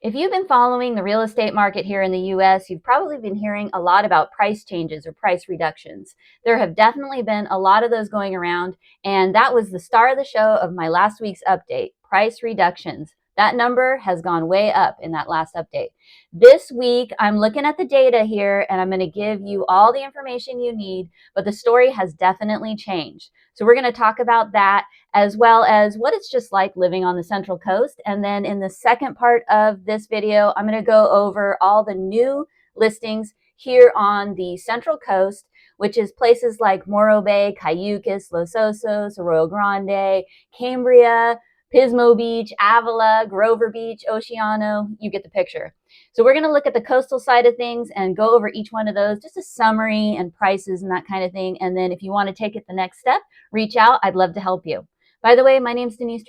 If you've been following the real estate market here in the US, you've probably been hearing a lot about price changes or price reductions. There have definitely been a lot of those going around, and that was the star of the show of my last week's update, price reductions. That number has gone way up in that last update. This week, I'm looking at the data here, and I'm going to give you all the information you need, but the story has definitely changed. So we're going to talk about that, as well as what it's just like living on the Central Coast. And then in the second part of this video, I'm going to go over all the new listings here on the Central Coast, which is places like Morro Bay, Cayucos, Los Osos, Arroyo Grande, Cambria, Pismo Beach, Avila, Grover Beach, Oceano. You get the picture. So we're going to look at the coastal side of things and go over each one of those, just a summary and prices and that kind of thing. And then if you want to take it the next step, reach out. I'd love to help you. By the way, my name's Denise.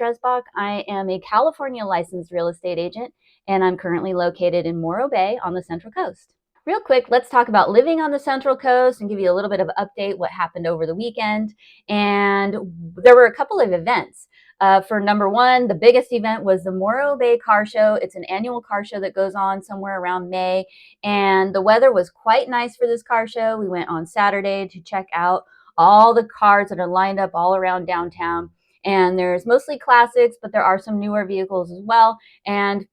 I am a California licensed real estate agent, and I'm currently located in Morro Bay on the Central Coast. Real quick, let's talk about living on the Central Coast and give you a little bit of an update what happened over the weekend. And there were a couple of events. For number one, the biggest event was the Morro Bay Car Show. It's an annual car show that goes on somewhere around May, and the weather was quite nice for this car show. We went on Saturday to check out all the cars that are lined up all around downtown, and there's mostly classics, but there are some newer vehicles as well. And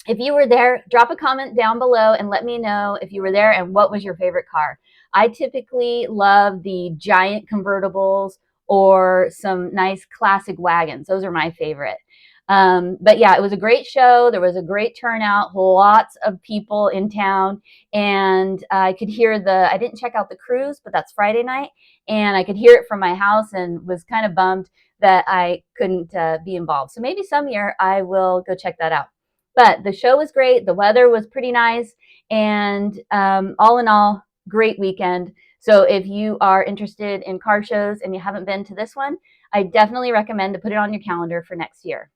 if you were there, drop a comment down below and let me know if you were there and what was your favorite car. I typically love the giant convertibles or some nice classic wagons. Those are my favorite. But yeah, it was a great show. There was a great turnout, lots of people in town, and I could hear I didn't check out the cruise, but that's Friday night, and I could hear it from my house and was kind of bummed that I couldn't be involved. So maybe some year I will go check that out. But the show was great. The weather was pretty nice, and all in all, great weekend. So if you are interested in car shows and you haven't been to this one, I definitely recommend to put it on your calendar for next year.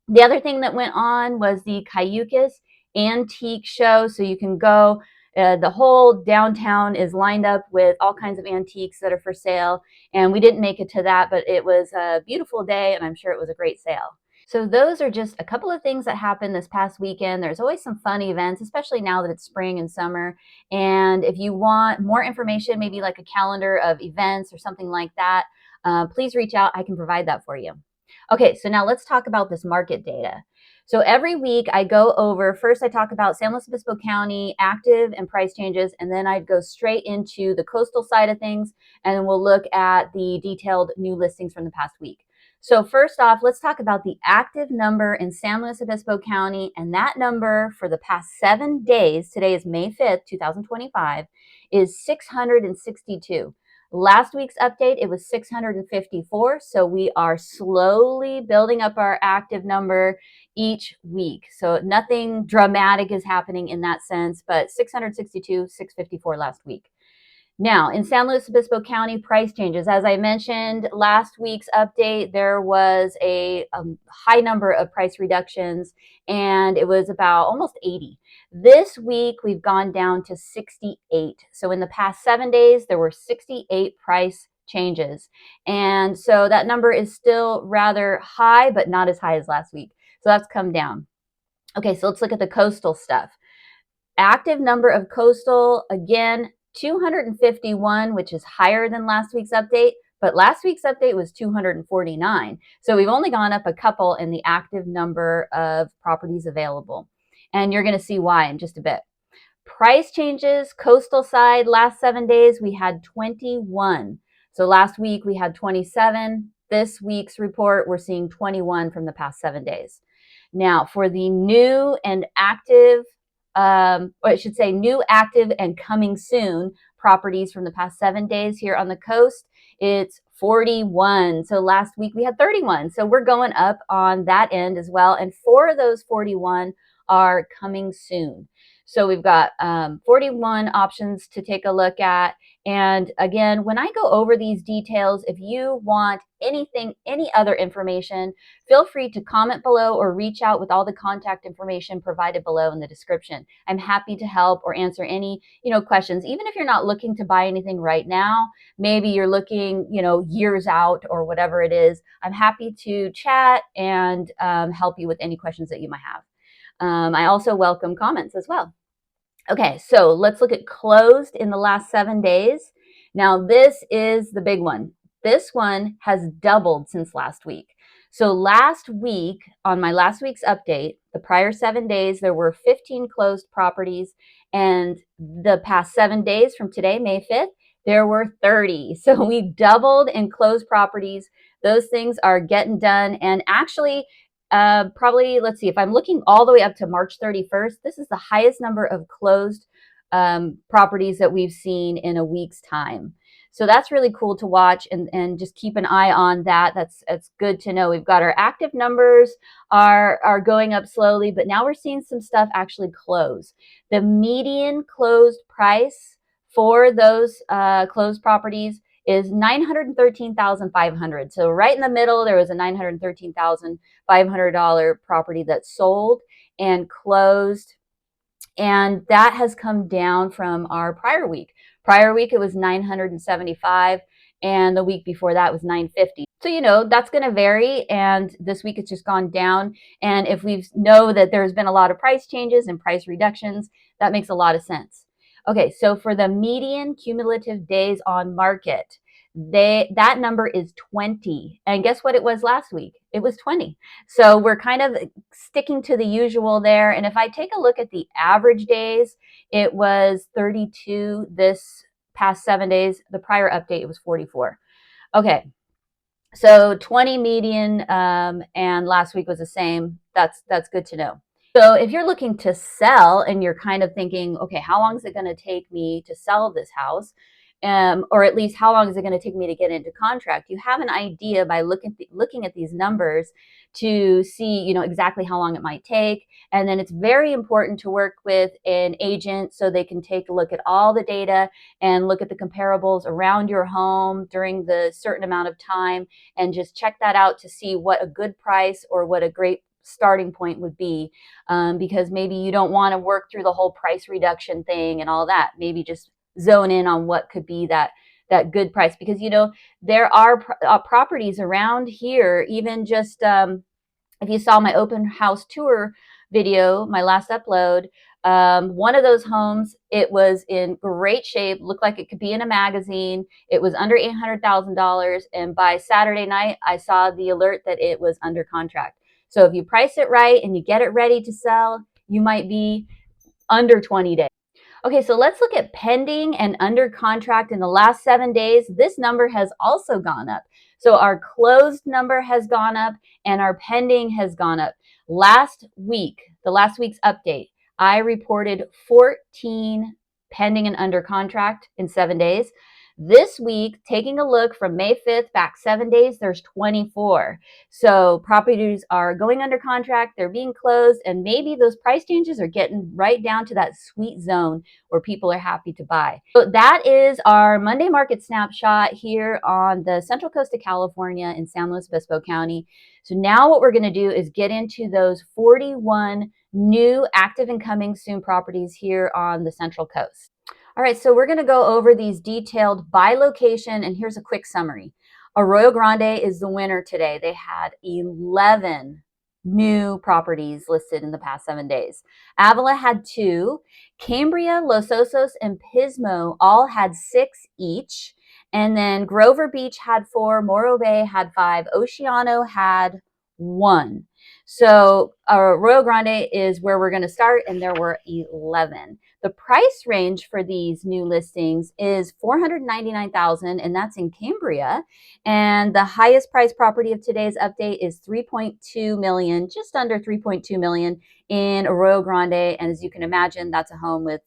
The other thing that went on was the Cayucos Antique Show. So you can go, the whole downtown is lined up with all kinds of antiques that are for sale. And we didn't make it to that, but it was a beautiful day, and I'm sure it was a great sale. So those are just a couple of things that happened this past weekend. There's always some fun events, especially now that it's spring and summer. And if you want more information, maybe like a calendar of events or something like that, please reach out. I can provide that for you. Okay, so now let's talk about this market data. So every week I go over, first I talk about San Luis Obispo County active and price changes, and then I'd go straight into the coastal side of things, and then we'll look at the detailed new listings from the past week. So first off, let's talk about the active number in San Luis Obispo County, and that number for the past 7 days, today is May 5th, 2025, is 662. Last week's update, it was 654, so we are slowly building up our active number each week. So nothing dramatic is happening in that sense, but 662, 654 last week. Now, in San Luis Obispo County, price changes. As I mentioned, last week's update, there was a high number of price reductions, and it was about almost 80. This week, we've gone down to 68. So in the past 7 days, there were 68 price changes. And so that number is still rather high, but not as high as last week. So that's come down. Okay, so let's look at the coastal stuff. Active number of coastal, again, 251, which is higher than last week's update, but last week's update was 249. So we've only gone up a couple in the active number of properties available. And you're going to see why in just a bit. Price changes, coastal side, last 7 days, we had 21. So last week we had 27. This week's report, we're seeing 21 from the past 7 days. Now, for the new and active, or I should say new, active, and coming soon properties from the past 7 days here on the coast, it's 41. So last week we had 31. So we're going up on that end as well. And 4 of those 41 are coming soon. So we've got 41 options to take a look at. And again, when I go over these details, if you want anything, any other information, feel free to comment below or reach out with all the contact information provided below in the description. I'm happy to help or answer any, questions. Even if you're not looking to buy anything right now, maybe you're looking, years out or whatever it is, I'm happy to chat and help you with any questions that you might have. I also welcome comments as well. Okay, so let's look at closed in the last 7 days. Now, this is the big one. This one has doubled since last week. So last week, on my last week's update, the prior 7 days, there were 15 closed properties. And the past 7 days from today, May 5th, there were 30. So we doubled in closed properties. Those things are getting done. And actually, probably, let's see, if I'm looking all the way up to March 31st, this is the highest number of closed properties that we've seen in a week's time. So that's really cool to watch, and just keep an eye on that. That's good to know. We've got our active numbers are going up slowly, but now we're seeing some stuff actually close. The median closed price for those closed properties is $913,500. So right in the middle, there was a $913,500 property that sold and closed, and that has come down from our prior week. Prior week, it was 975, and the week before that was 950. So, that's going to vary, and this week it's just gone down. And if we know that there's been a lot of price changes and price reductions, that makes a lot of sense. Okay, so for the median cumulative days on market, that number is 20. And guess what it was last week? It was 20. So we're kind of sticking to the usual there. And if I take a look at the average days, it was 32 this past 7 days. The prior update, it was 44. Okay, so 20 median, and last week was the same. That's good to know. So if you're looking to sell and you're kind of thinking, okay, how long is it going to take me to sell this house? Or at least how long is it going to take me to get into contract? You have an idea by looking at these numbers to see, exactly how long it might take. And then it's very important to work with an agent so they can take a look at all the data and look at the comparables around your home during the certain amount of time, and just check that out to see what a good price or what a great starting point would be, because maybe you don't want to work through the whole price reduction thing and all that. Maybe just zone in on what could be that good price, because there are properties around here. Even just if you saw my open house tour video, my last upload, one of those homes, it was in great shape, looked like it could be in a magazine. It was under $800,000, and by Saturday night I saw the alert that it was under contract. So if you price it right and you get it ready to sell, you might be under 20 days. Okay, so let's look at pending and under contract in the last 7 days. This number has also gone up. So our closed number has gone up and our pending has gone up. Last week, the last week's update, I reported 14 pending and under contract in 7 days. This week, taking a look from May 5th back 7 days, there's 24. So properties are going under contract, they're being closed, and maybe those price changes are getting right down to that sweet zone where people are happy to buy. So that is our Monday Market Snapshot here on the Central Coast of California in San Luis Obispo County. So now what we're going to do is get into those 41 new active and coming soon properties here on the Central Coast. All right, so we're going to go over these detailed by location, and here's a quick summary. Arroyo Grande is the winner today. They had 11 new properties listed in the past 7 days. Avila had 2. Cambria, Los Osos, and Pismo all had 6 each. And then Grover Beach had 4. Morro Bay had 5. Oceano had 1. So Arroyo Grande is where we're going to start, and there were 11. The price range for these new listings is $499,000, and that's in Cambria. And the highest price property of today's update is $3.2 million, just under $3.2 million in Arroyo Grande. And as you can imagine, that's a home with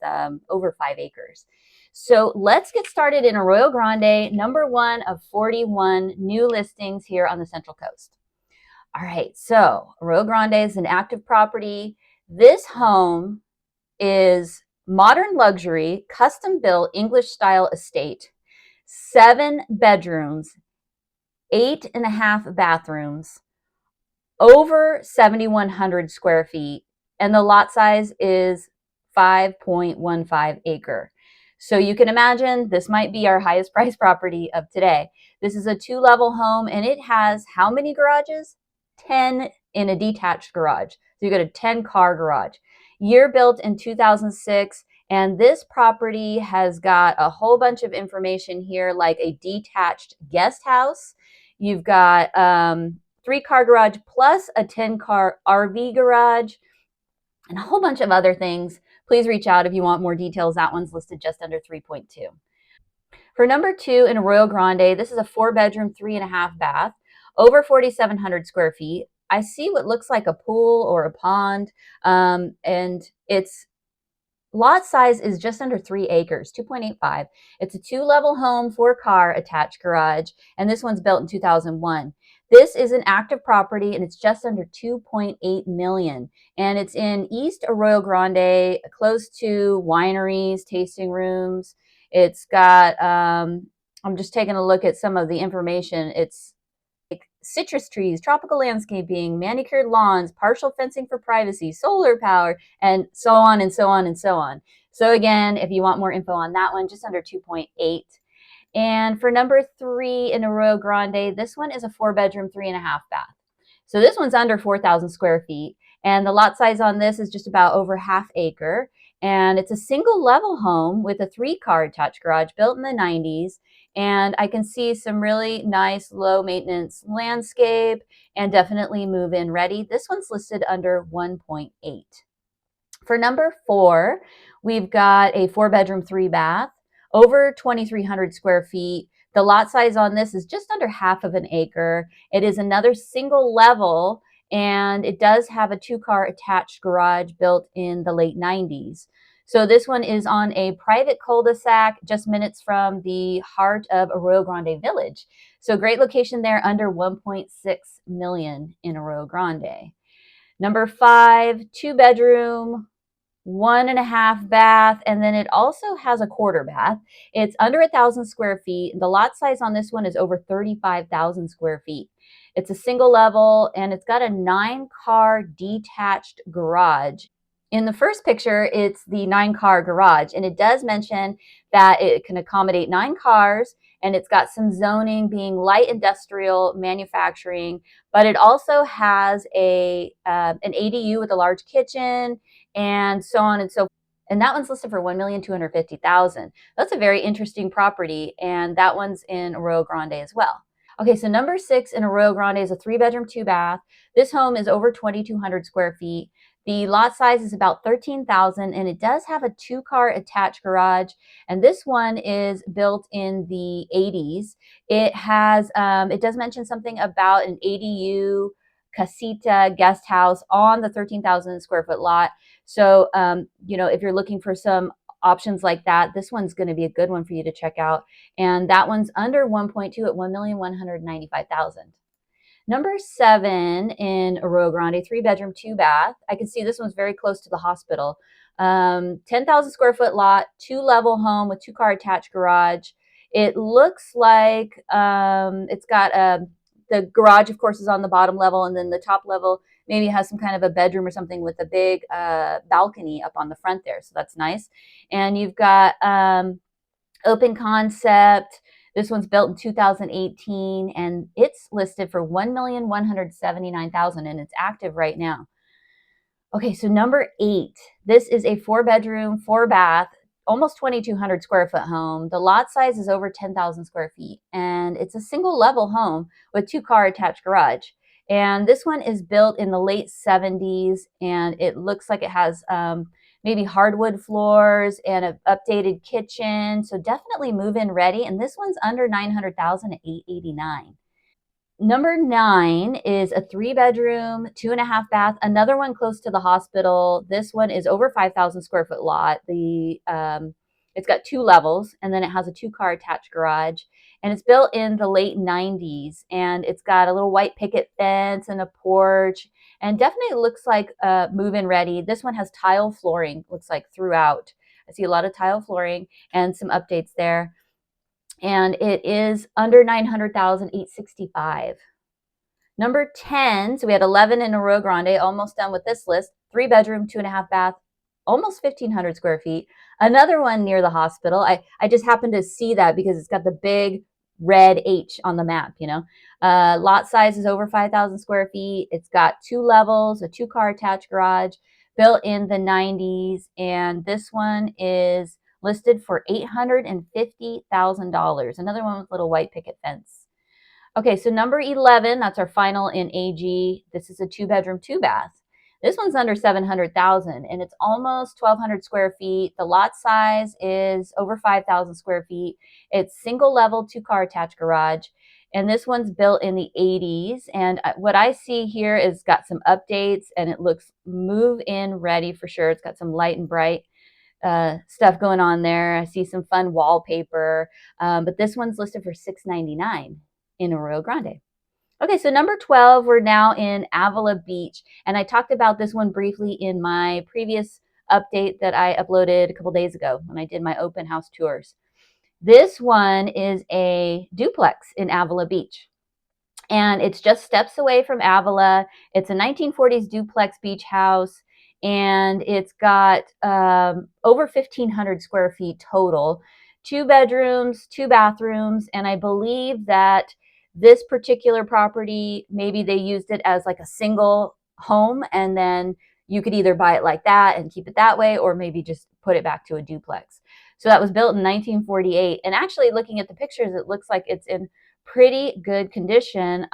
over 5 acres. So let's get started in Arroyo Grande, number 1 of 41 new listings here on the Central Coast. All right, so Arroyo Grande is an active property. This home is modern luxury, custom built English style estate, 7 bedrooms, 8.5 bathrooms, over 7,100 square feet, and the lot size is 5.15 acre. So you can imagine this might be our highest price property of today. This is a 2-level home, and it has how many garages? 10 in a detached garage. So you got a 10-car garage. Year built in 2006. And this property has got a whole bunch of information here, like a detached guest house. You've got 3-car garage plus a 10-car RV garage and a whole bunch of other things. Please reach out if you want more details. That one's listed just under 3.2. For number 2 in Arroyo Grande, this is a 4-bedroom, 3.5 bath, over 4,700 square feet. I see what looks like a pool or a pond, and its lot size is just under 3 acres, 2.85. It's a 2-level home, 4-car attached garage, and this one's built in 2001. This is an active property and it's just under 2.8 million. And it's in East Arroyo Grande, close to wineries, tasting rooms. It's got, I'm just taking a look at some of the information. It's like citrus trees, tropical landscaping, manicured lawns, partial fencing for privacy, solar power, and so on and so on and so on. So again, if you want more info on that one, just under 2.8. And for number 3 in Arroyo Grande, this one is a 4-bedroom, 3.5 bath. So this one's under 4,000 square feet. And the lot size on this is just about over ½ acre. And it's a single level home with a 3-car attached garage built in the 90s. And I can see some really nice low maintenance landscape and definitely move in ready. This one's listed under 1.8. For number 4, we've got a 4-bedroom, 3-bath, over 2,300 square feet. The lot size on this is just under ½ of an acre. It is another single level, and it does have a 2-car attached garage built in the late 90s. So this one is on a private cul-de-sac just minutes from the heart of Arroyo Grande Village. So great location there, under 1.6 million in Arroyo Grande. Number 5, 2-bedroom, 1.5 bath, and then it also has a quarter bath. It's under 1,000 square feet. The lot size on this one is over 35,000 square feet. It's a single level and it's got a 9-car detached garage. In the first picture, it's the 9-car garage, and it does mention that it can accommodate 9 cars, and it's got some zoning being light industrial manufacturing, but it also has an ADU with a large kitchen and so on and so forth. And that one's listed for 1,250,000. That's a very interesting property, and that one's in Arroyo Grande as well. Okay, so number 6 in Arroyo Grande is a 3-bedroom, 2-bath. This home is over 2,200 square feet. The lot size is about 13,000, and it does have a 2-car attached garage. And this one is built in the 80s. It does mention something about an ADU casita guest house on the 13,000 square foot lot. So, if you're looking for some options like that, this one's going to be a good one for you to check out. And that one's under 1.2 at 1,195,000. Number 7 in Arroyo Grande, 3-bedroom, 2-bath. I can see this one's very close to the hospital. 10,000 square foot lot, 2-level home with 2-car attached garage. It looks like it's got the garage, of course, is on the bottom level, and then the top level maybe has some kind of a bedroom or something with a big balcony up on the front there. So that's nice. And you've got open concept. This one's built in 2018, and it's listed for 1,179,000, and it's active right now. Okay, so number 8. This is a 4-bedroom, 4-bath, almost 2,200 square foot home. The lot size is over 10,000 square feet, and it's a single level home with 2-car attached garage. And this one is built in the late 70s, and it looks like it has maybe hardwood floors and an updated kitchen. So definitely move-in ready. And this one's under 900,000 at 889. Number 9 is a 3-bedroom, 2.5 bath, another one close to the hospital. This one is over 5,000 square foot lot. It's got 2 levels, and then it has a 2-car attached garage. And it's built in the late 90s, and it's got a little white picket fence and a porch, and definitely looks like move-in ready. This one has tile flooring, looks like, throughout. I see a lot of tile flooring and some updates there. And it is under 900,000, 865. Number 10, so we had 11 in Arroyo Grande, almost done with this list. 3-bedroom, 2.5 bath, almost 1,500 square feet. Another one near the hospital. I just happened to see that because it's got the big red H on the map, you know. Lot size is over 5,000 square feet. It's got 2 levels, a 2-car attached garage, built in the 90s, and this one is listed for $850,000. Another one with little white picket fence. Okay, so number 11, that's our final in AG. This is a 2-bedroom, 2-bath. This one's under 700,000 and it's almost 1,200 square feet. The lot size is over 5,000 square feet. It's single level, 2-car attached garage. And this one's built in the 80s. And what I see here is got some updates and it looks move-in ready for sure. It's got some light and bright stuff going on there. I see some fun wallpaper, but this one's listed for $699 in Arroyo Grande. Okay, so number 12, we're now in Avila Beach, and I talked about this one briefly in my previous update that I uploaded a couple days ago when I did my open house tours. This one is a duplex in Avila Beach, and it's just steps away from Avila. It's a 1940s duplex beach house, and it's got over 1,500 square feet total, 2 bedrooms, 2 bathrooms, and I believe that this particular property, maybe they used it as like a single home, and then you could either buy it like that and keep it that way, or maybe just put it back to a duplex. So that was built in 1948, and actually looking at the pictures, it looks like it's in pretty good condition.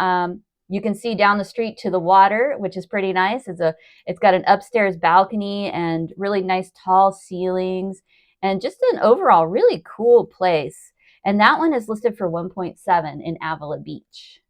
You can see down the street to the water, which is pretty nice. It's got an upstairs balcony and really nice tall ceilings, and just an overall really cool place. And that one is listed for 1.7 in Avila Beach.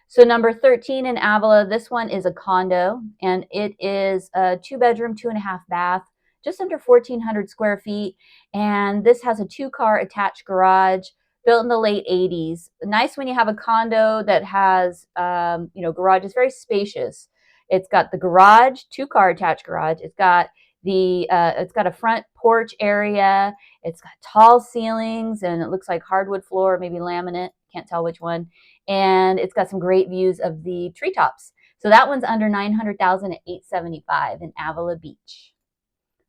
So number 13 in Avila, this one is a condo, and it is a 2-bedroom, 2.5-bath, just under 1,400 square feet. And this has a 2-car attached garage, built in the late 80s. Nice when you have a condo that has, garage is very spacious. It's got the garage, 2-car attached garage. It's got a front porch area. It's got tall ceilings, and it looks like hardwood floor, maybe laminate. Can't tell which one. And it's got some great views of the treetops. So that one's under 900,000 at 875 in Avila Beach.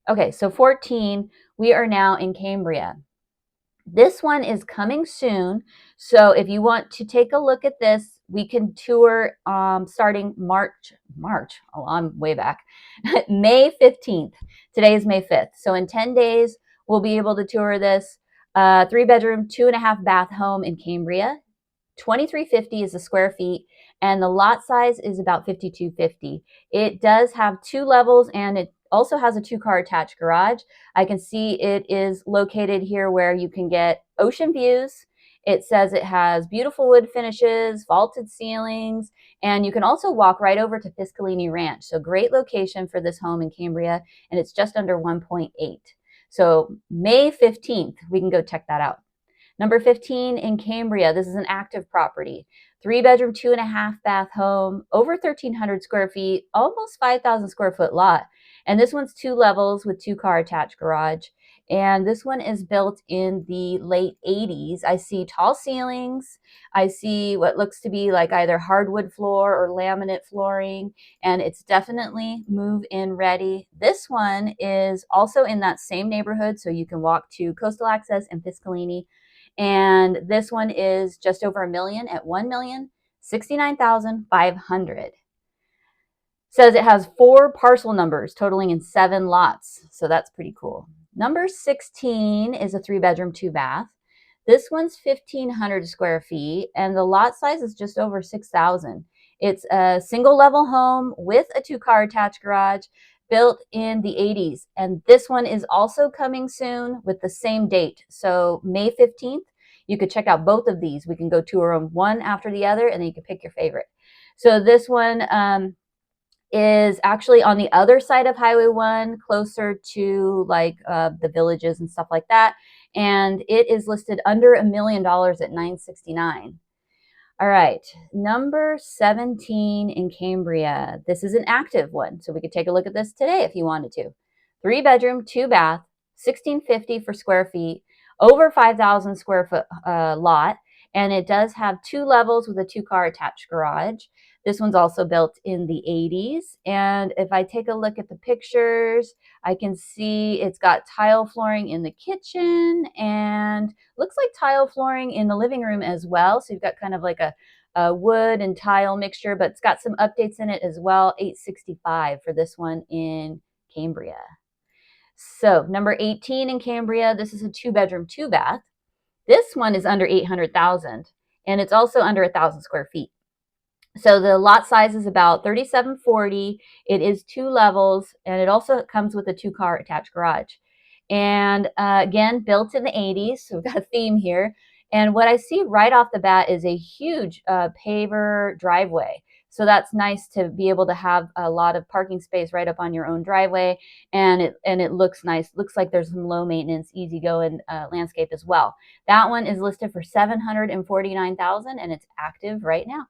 Okay, so 14, we are now in Cambria. This one is coming soon. So if you want to take a look at this, we can tour starting March. Oh, I'm way back. May 15th. Today is May 5th. So in 10 days, we'll be able to tour this 3-bedroom, 2.5-bath home in Cambria. 2,350 is the square feet, and the lot size is about 5,250. It does have 2 levels, and it also has a 2-car attached garage. I can see it is located here where you can get ocean views. It says it has beautiful wood finishes, vaulted ceilings, and you can also walk right over to Piscalini Ranch. So great location for this home in Cambria, and it's just under 1.8. So May 15th, we can go check that out. Number 15 in Cambria, this is an active property. 3-bedroom, 2.5-bath home, over 1,300 square feet, almost 5,000 square foot lot. And this one's 2 levels with 2-car attached garage. And this one is built in the late 80s. I see tall ceilings. I see what looks to be like either hardwood floor or laminate flooring. And it's definitely move-in ready. This one is also in that same neighborhood, so you can walk to Coastal Access and Piscalini. And this one is just over $1 million at $1,069,500. Says it has 4 parcel numbers totaling in 7 lots. So that's pretty cool. Number 16 is a 3-bedroom, 2-bath. This one's 1,500 square feet, and the lot size is just over 6,000. It's a single level home with a 2-car attached garage, built in the 80s. And this one is also coming soon with the same date. So May 15th, you could check out both of these. We can go tour them one after the other, and then you can pick your favorite. So this one is actually on the other side of Highway 1, closer to like the villages and stuff like that. And it is listed under $1 million at $969,000. All right, number 17 in Cambria. This is an active one, so we could take a look at this today if you wanted to. 3-bedroom, 2-bath, 1,650 for square feet, over 5,000 square foot lot, and it does have 2 levels with a 2-car attached garage. This one's also built in the 80s. And if I take a look at the pictures, I can see it's got tile flooring in the kitchen and looks like tile flooring in the living room as well. So you've got kind of like a wood and tile mixture, but it's got some updates in it as well. $865 for this one in Cambria. So number 18 in Cambria, this is a 2-bedroom, 2-bath. This one is under 800,000 and it's also under 1,000 square feet. So the lot size is about 3740. It is 2 levels, and it also comes with a 2-car attached garage. And again, built in the 80s, so we've got a theme here. And what I see right off the bat is a huge paver driveway. So that's nice to be able to have a lot of parking space right up on your own driveway, and it looks nice. Looks like there's some low maintenance, easygoing landscape as well. That one is listed for $749,000, and it's active right now.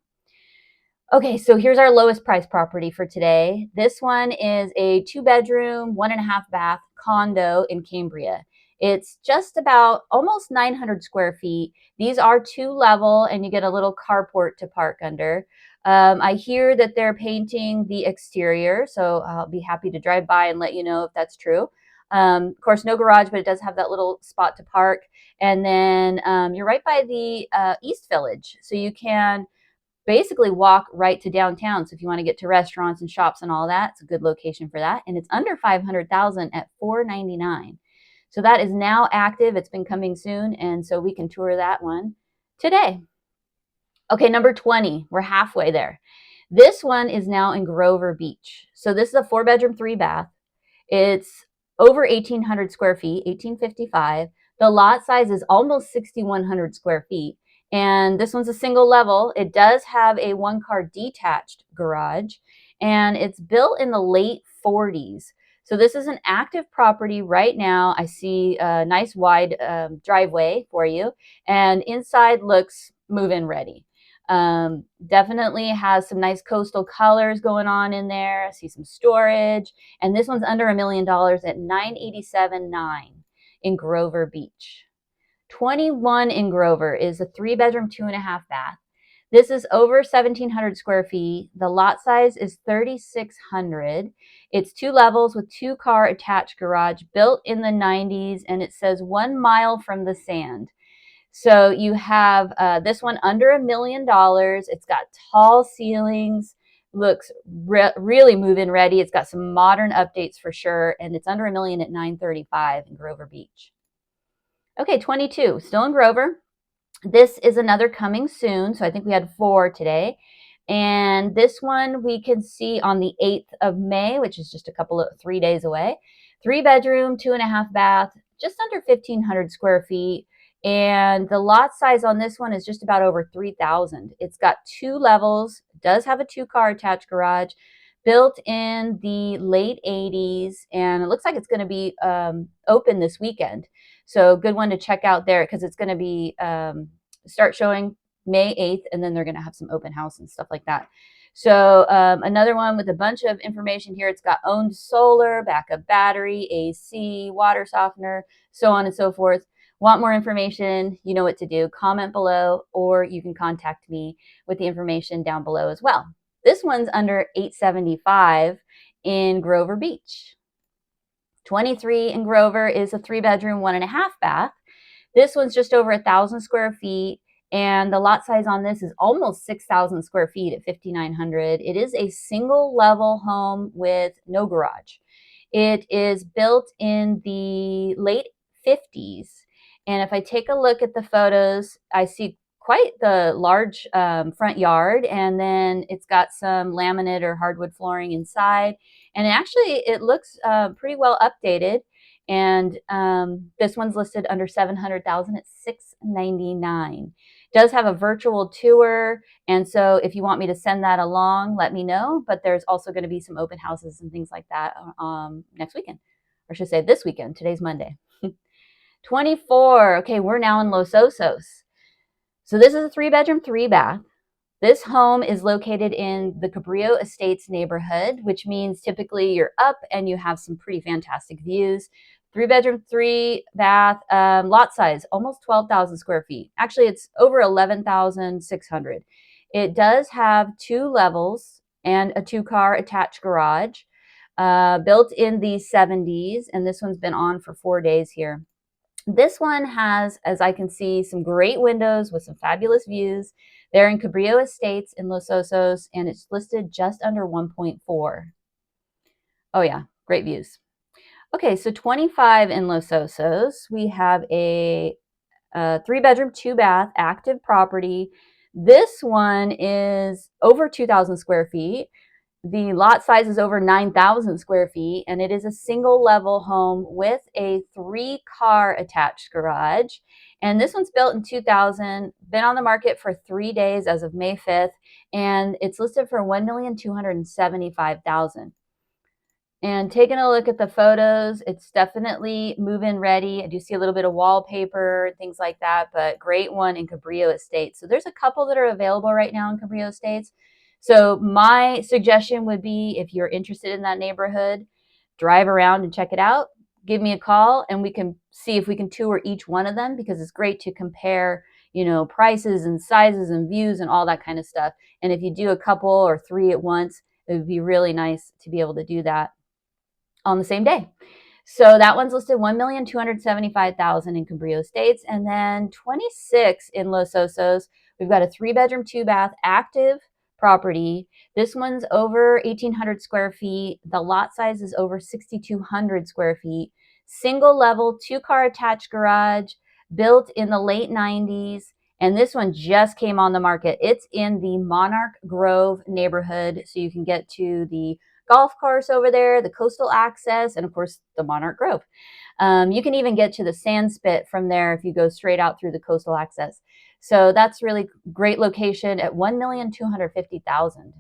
Okay, so here's our lowest price property for today. This one is a 2-bedroom, 1.5-bath condo in Cambria. It's just about almost 900 square feet. These are 2-level, and you get a little carport to park under. I hear that they're painting the exterior, so I'll be happy to drive by and let you know if that's true. Of course, no garage, but it does have that little spot to park. And then you're right by the East Village, so you can basically walk right to downtown. So if you want to get to restaurants and shops and all that, it's a good location for that. And it's under 500,000 at $499. So that is now active. It's been coming soon, and so we can tour that one today. Okay, number 20. We're halfway there. This one is now in Grover Beach. So this is a 4-bedroom, 3-bath. It's over 1,800 square feet, 1,855. The lot size is almost 6,100 square feet. And this one's a single level. It does have a 1-car detached garage, and it's built in the late 40s. So this is an active property right now. I see a nice wide driveway for you, and inside looks move-in ready. Definitely has some nice coastal colors going on in there. I see some storage, and this one's under $1 million at $987,900 in Grover Beach. 21 in Grover is a 3-bedroom, 2.5-bath. This is over 1,700 square feet. The lot size is 3,600. It's 2 levels with 2-car attached garage, built in the 90s, and it says 1 mile from the sand. So you have this one under $1 million. It's got tall ceilings, looks really move-in ready. It's got some modern updates for sure, and it's under $1 million at $935 in Grover Beach. Okay, 22, still in Grover. This is another coming soon. So I think we had 4 today. And this one we can see on the 8th of May, which is just 3 days away. 3-bedroom, 2.5-bath, just under 1,500 square feet. And the lot size on this one is just about over 3,000. It's got 2 levels, does have a 2-car attached garage, built in the late 80s, and it looks like it's going to be open this weekend. So good one to check out there, because it's going to be start showing May 8th, and then they're going to have some open house and stuff like that. So another one with a bunch of information here. It's got owned solar, backup battery, AC, water softener, so on and so forth. Want more information, you know what to do. Comment below, or you can contact me with the information down below as well. This one's under $875 in Grover Beach. 23 in Grover is a 3-bedroom, 1.5-bath. This one's just over 1,000 square feet, and the lot size on this is almost 6,000 square feet at 5,900. It is a single level home with no garage. It is built in the late 50s. And if I take a look at the photos, I see quite the large front yard, and then it's got some laminate or hardwood flooring inside. And actually, it looks pretty well updated. And this one's listed under $700,000 at $699. Does have a virtual tour, and so if you want me to send that along, let me know. But there's also going to be some open houses and things like that next weekend, or I should say this weekend. Today's Monday. 24. Okay, we're now in Los Osos. So this is a 3-bedroom, 3-bath. This home is located in the Cabrillo Estates neighborhood, which means typically you're up and you have some pretty fantastic views. 3-bedroom, 3-bath, lot size, almost 12,000 square feet. Actually, it's over 11,600. It does have 2 levels and a 2-car attached garage, built in the 70s, and this one's been on for 4 days here. This one has, as I can see, some great windows with some fabulous views. They're in Cambria Estates in Los Osos, and it's listed just under 1.4. Oh yeah, great views. Okay, so 25 in Los Osos, we have a 3-bedroom, 2-bath, active property. This one is over 2,000 square feet. The lot size is over 9,000 square feet, and it is a single level home with a 3-car attached garage. And this one's built in 2000, been on the market for 3 days as of May 5th, and it's listed for $1,275,000. And taking a look at the photos, it's definitely move-in ready. I do see a little bit of wallpaper, things like that, but great one in Cambria Estates. So there's a couple that are available right now in Cambria Estates. So my suggestion would be, if you're interested in that neighborhood, drive around and check it out. Give me a call and we can see if we can tour each one of them, because it's great to compare, prices and sizes and views and all that kind of stuff. And if you do a couple or 3 at once, it would be really nice to be able to do that on the same day. So that one's listed $1,275,000 in Cambria Estates. And then 26 in Los Osos, we've got a 3-bedroom, 2-bath active property. This one's over 1,800 square feet. The lot size is over 6,200 square feet. Single level, 2-car attached garage, built in the late 90s. And this one just came on the market. It's in the Monarch Grove neighborhood. So you can get to the golf course over there, the coastal access, and of course the Monarch Grove. You can even get to the sand spit from there if you go straight out through the coastal access. So that's really great location at $1,250,000.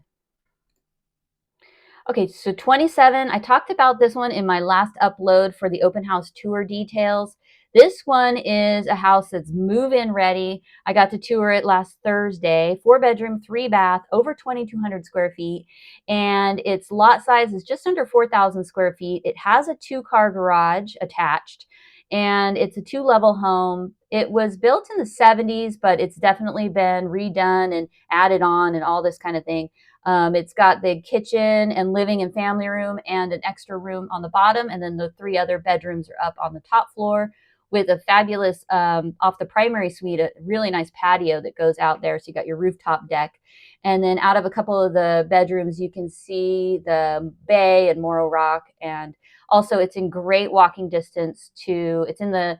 Okay, so 27, I talked about this one in my last upload for the open house tour details. This one is a house that's move-in ready. I got to tour it last Thursday. 4-bedroom, 3-bath, over 2,200 square feet. And its lot size is just under 4,000 square feet. It has a 2-car garage attached, and it's a 2-level home. It was built in the 70s, but it's definitely been redone and added on and all this kind of thing. It's got the kitchen and living and family room and an extra room on the bottom, and then the 3 other bedrooms are up on the top floor, with a fabulous, off the primary suite, a really nice patio that goes out there. So you got your rooftop deck. And then out of a couple of the bedrooms, you can see the bay and Morro Rock. And also it's in great walking distance it's in the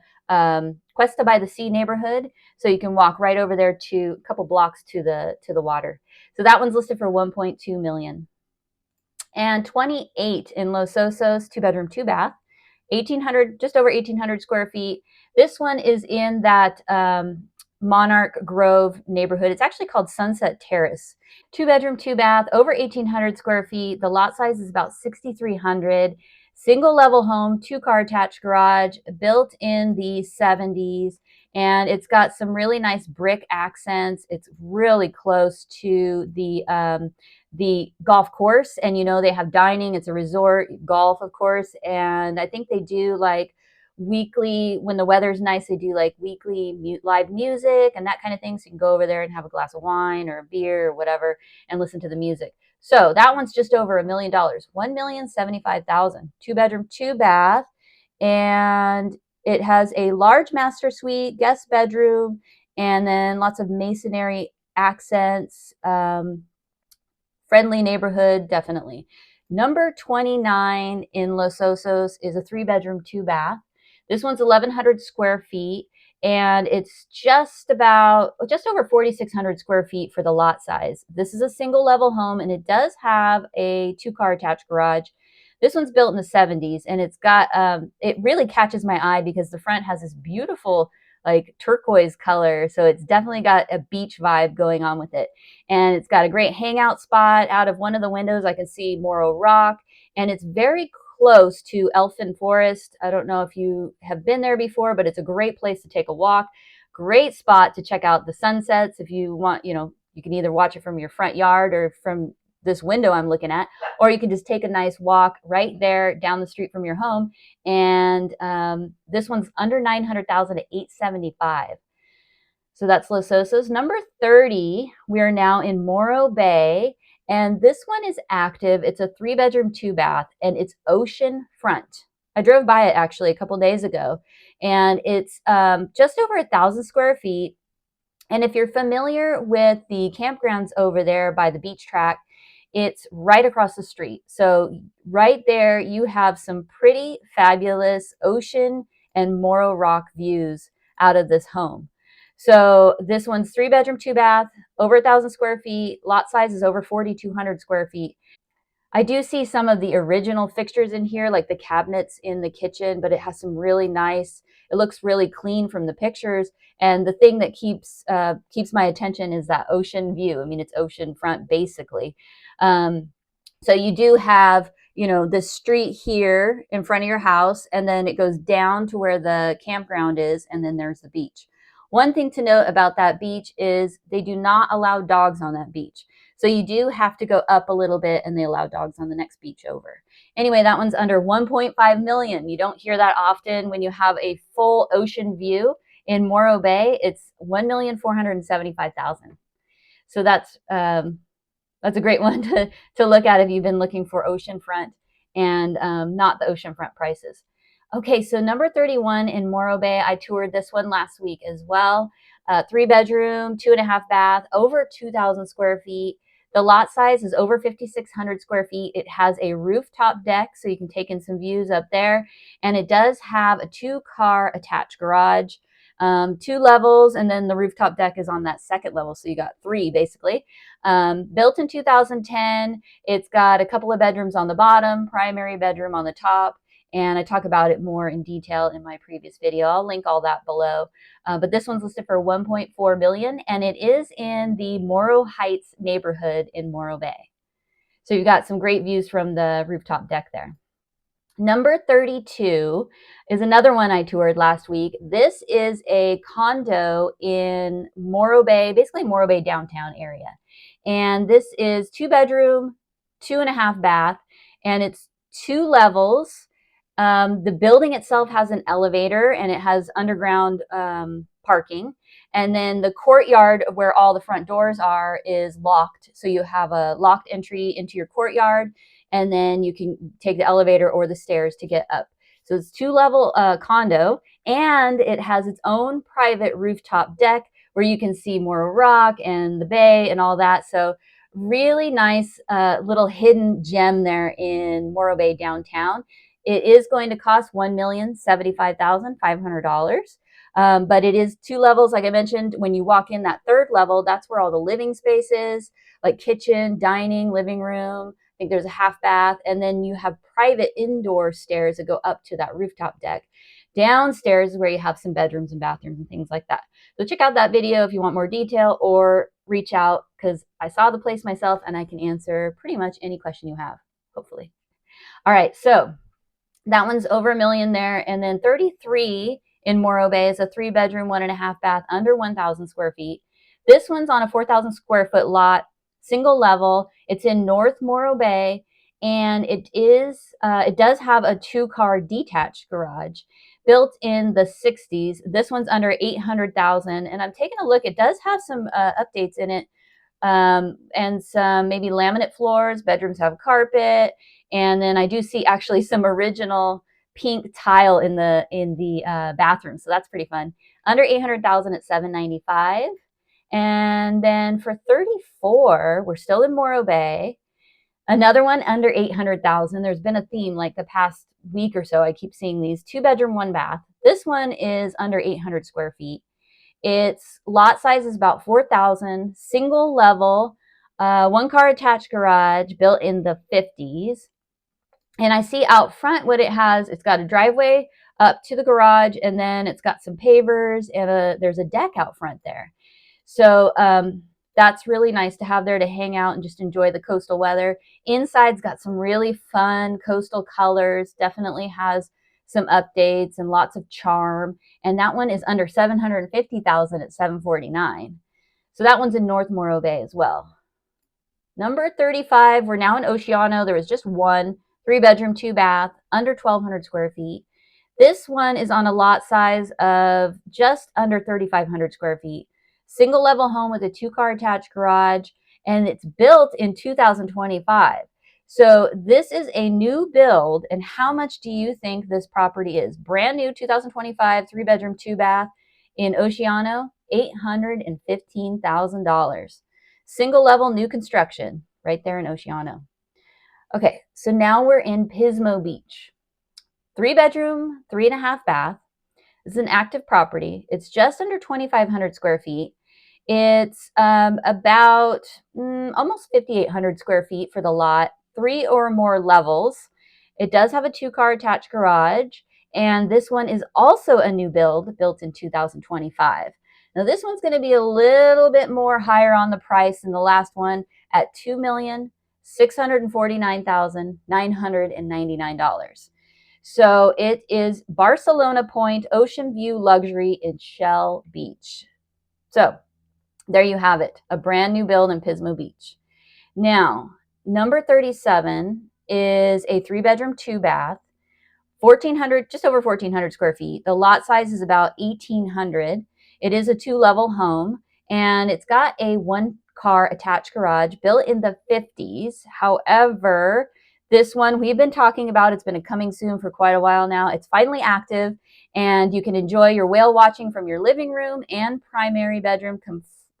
Cuesta by the Sea neighborhood. So you can walk right over there to a couple blocks to the water. So that one's listed for $1.2 million. And 28 in Los Osos, 2-bedroom, 2-bath. 1,800, just over 1,800 square feet. This one is in that Monarch Grove neighborhood. It's actually called Sunset Terrace. 2-bedroom, 2-bath, over 1,800 square feet. The lot size is about 6,300. Single level home, 2-car attached garage, built in the 70s. And it's got some really nice brick accents. It's really close to the golf course, and they have dining. It's a resort, golf, of course, and I think they do like weekly, when the weather's nice, they do like weekly live music and that kind of thing. So you can go over there and have a glass of wine or a beer or whatever and listen to the music. So that one's just over $1 million, $1,075,000. 2-bedroom, 2-bath, and it has a large master suite, guest bedroom, and then lots of masonry accents. Friendly neighborhood, definitely. Number 29 in Los Osos is a 3-bedroom, 2-bath. This one's 1,100 square feet, and it's just over 4,600 square feet for the lot size. This is a single level home, and it does have a 2-car attached garage. This one's built in the 70s, and it's got, it really catches my eye because the front has this beautiful like turquoise color. So it's definitely got a beach vibe going on with it. And it's got a great hangout spot. Out of one of the windows, I can see Morro Rock, and it's very close to Elfin Forest. I don't know if you have been there before, but it's a great place to take a walk. Great spot to check out the sunsets. If you want, you can either watch it from your front yard or from this window I'm looking at, or you can just take a nice walk right there down the street from your home. And this one's under 900,000 at 875. So that's Los Osos. Number 30, we are now in Morro Bay, and this one is active. It's a 3-bedroom, 2-bath, and it's ocean front. I drove by it actually a couple days ago, and it's just over 1,000 square feet. And if you're familiar with the campgrounds over there by the beach track, it's right across the street. So right there, you have some pretty fabulous ocean and Morro Rock views out of this home. So this one's 3-bedroom, 2-bath, over 1,000 square feet. Lot size is over 4,200 square feet. I do see some of the original fixtures in here, like the cabinets in the kitchen, but it has some really nice, it looks really clean from the pictures. And the thing that keeps my attention is that ocean view. I mean, it's ocean front basically. So you do have, you know, the street here in front of your house, and then it goes down to where the campground is, and then there's the beach. One thing to note about that beach is they do not allow dogs on that beach. So you do have to go up a little bit, and they allow dogs on the next beach over. Anyway, that one's under 1.5 million. You don't hear that often when you have a full ocean view in Morro Bay. It's 1,475,000. So that's a great one to look at if you've been looking for oceanfront and not the oceanfront prices. Okay, so number 31 in Morro Bay, I toured this one last week as well. 3-bedroom, 2.5-bath, over 2,000 square feet. The lot size is over 5,600 square feet. It has a rooftop deck, so you can take in some views up there. And it does have a 2-car attached garage, 2 levels, and then the rooftop deck is on that second level, so you got 3 basically. Built in 2010, it's got a couple of bedrooms on the bottom, primary bedroom on the top, and I talk about it more in detail in my previous video. I'll link all that below. But this one's listed for 1.4 million, and it is in the Morro Heights neighborhood in Morro Bay. So you've got some great views from the rooftop deck there. Number 32 is another one I toured last week. This is a condo in Morro Bay, basically Morro Bay downtown area. And this is 2-bedroom, 2.5-bath, and it's 2 levels. The building itself has an elevator, and it has underground parking. And then the courtyard where all the front doors are is locked. So you have a locked entry into your courtyard, and then you can take the elevator or the stairs to get up. So it's 2-level condo, and it has its own private rooftop deck where you can see Morro Rock and the bay and all that. So really nice little hidden gem there in Morro Bay downtown. It is going to cost $1,075,500. But it is 2 levels. Like I mentioned, when you walk in that 3rd level, that's where all the living space is, like kitchen, dining, living room. I think there's a half bath. And then you have private indoor stairs that go up to that rooftop deck. Downstairs is where you have some bedrooms and bathrooms and things like that. So check out that video if you want more detail, or reach out, because I saw the place myself and I can answer pretty much any question you have, hopefully. All right, so that one's over $1 million there. And then 33 in Morro Bay is a 3-bedroom, 1.5-bath, under 1,000 square feet. This one's on a 4,000 square foot lot, single level. It's in North Morro Bay, and it does have a 2-car detached garage built in the 60s. This one's under 800,000, and I'm taking a look. It does have some updates in it, and some maybe laminate floors. Bedrooms have carpet, and then I do see actually some original pink tile in the bathroom, so that's pretty fun. Under 800,000 at $795. And then for 34, we're still in Morro Bay. Another one under 800,000. There's been a theme like the past week or so. I keep seeing these 2-bedroom, 1-bath. This one is under 800 square feet. Its lot size is about 4,000, single level, 1-car attached garage built in the 50s. And I see out front what it has. It's got a driveway up to the garage, and then it's got some pavers, and there's a deck out front there. So that's really nice to have there to hang out and just enjoy the coastal weather. Inside's got some really fun coastal colors, definitely has some updates and lots of charm. And that one is under 750,000 at 749. So that one's in North Morro Bay as well. Number 35, we're now in Oceano. There was just one 3-bedroom, 2-bath, under 1,200 square feet. This one is on a lot size of just under 3,500 square feet. single level home with a 2-car attached garage, and it's built in 2025. So this is a new build. And how much do you think this property is? Brand new 2025, 3-bedroom, 2-bath in Oceano, $815,000. Single level new construction right there in Oceano. Okay, so now we're in Pismo Beach. 3-bedroom, 3.5-bath. This is an active property. It's just under 2,500 square feet. It's about almost 5,800 square feet for the lot, 3 or more levels. It does have a 2-car attached garage, and this one is also a new build, built in 2025. Now this one's going to be a little bit more higher on the price than the last one at $2,649,999. So it is Barcelona Point Ocean View Luxury in Shell Beach. So there you have it, a brand new build in Pismo Beach. Now, number 37 is a 3-bedroom, 2-bath, 1,400, just over 1,400 square feet. The lot size is about 1,800. It is a 2-level home, and it's got a 1-car attached garage built in the 50s. However, this one we've been talking about, it's been coming soon for quite a while now. It's finally active, and you can enjoy your whale watching from your living room and primary bedroom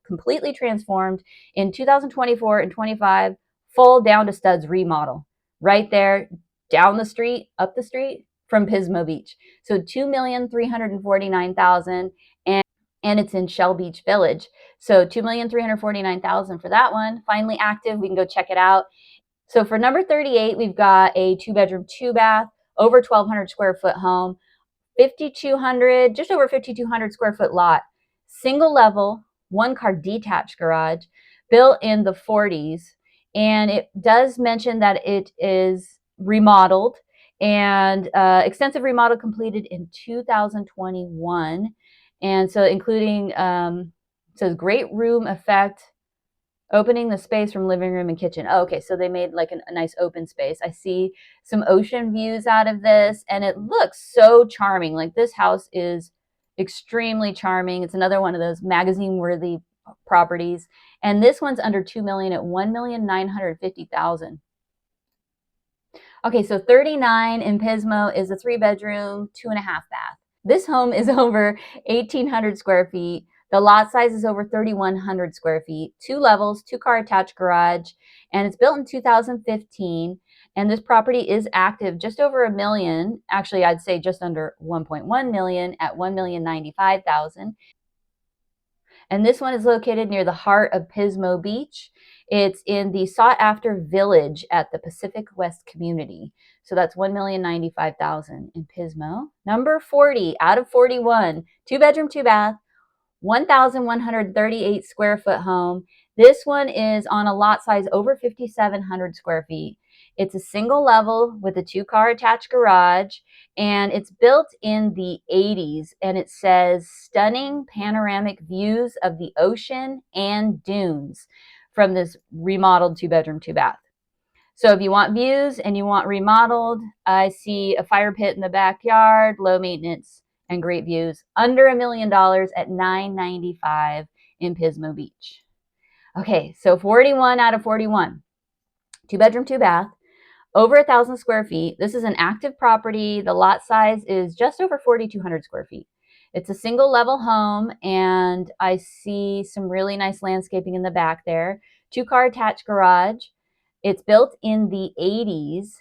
completely transformed in 2024 and 25, full down to studs remodel right there down the street, up the street from Pismo Beach. So $2,349,000, and it's in Shell Beach Village. So $2,349,000 for that one. Finally active. We can go check it out. So for number 38, we've got a 2-bedroom, 2-bath, over 1,200 square foot home, 5,200, just over 5,200 square foot lot, single level, 1-car detached garage, built in the 40s. And it does mention that it is remodeled, and extensive remodel completed in 2021. And so including, says great room effect, opening the space from living room and kitchen. Oh, okay, so they made like a nice open space. I see some ocean views out of this, and it looks so charming. Like this house is extremely charming. It's another one of those magazine-worthy properties. And this one's under $2 million at $1,950,000. Okay, so 39 in Pismo is a 3-bedroom, 2.5-bath. This home is over 1,800 square feet. The lot size is over 3,100 square feet, 2 levels, 2-car attached garage, and it's built in 2015. And this property is active, just over $1 million. Actually, I'd say just under 1.1 million at $1,095,000. And this one is located near the heart of Pismo Beach. It's in the sought-after village at the Pacific West community. So that's $1,095,000 in Pismo. Number 40 out of 41, 2-bedroom, 2-bath, 1,138 square foot home. This one is on a lot size over 5,700 square feet. It's a single level with a 2-car attached garage, and it's built in the 80s, and it says stunning panoramic views of the ocean and dunes from this remodeled 2-bedroom, 2-bath. So if you want views and you want remodeled, I see a fire pit in the backyard, low maintenance, and great views. Under $1 million at $995 in Pismo Beach. Okay, so 41 out of 41. 2-bedroom, 2-bath, over 1,000 square feet. This is an active property. The lot size is just over 4,200 square feet. It's a single level home, and I see some really nice landscaping in the back there. 2-car attached garage. It's built in the 80s.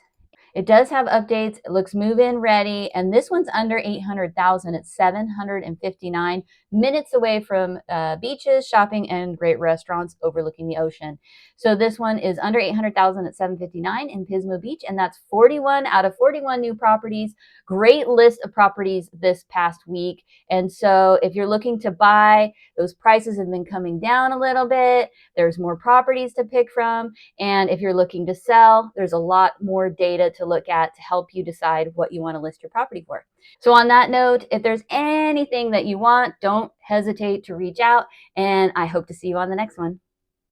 It does have updates. It looks move-in ready, and this one's under 800,000. It's 759 minutes away from beaches, shopping, and great restaurants overlooking the ocean. So this one is under 800,000 at 759 in Pismo Beach, and that's 41 out of 41 new properties. Great list of properties this past week. And so if you're looking to buy, those prices have been coming down a little bit. There's more properties to pick from. And if you're looking to sell, there's a lot more data to look at to help you decide what you want to list your property for. So on that note, if there's anything that you want, don't hesitate to reach out, and I hope to see you on the next one.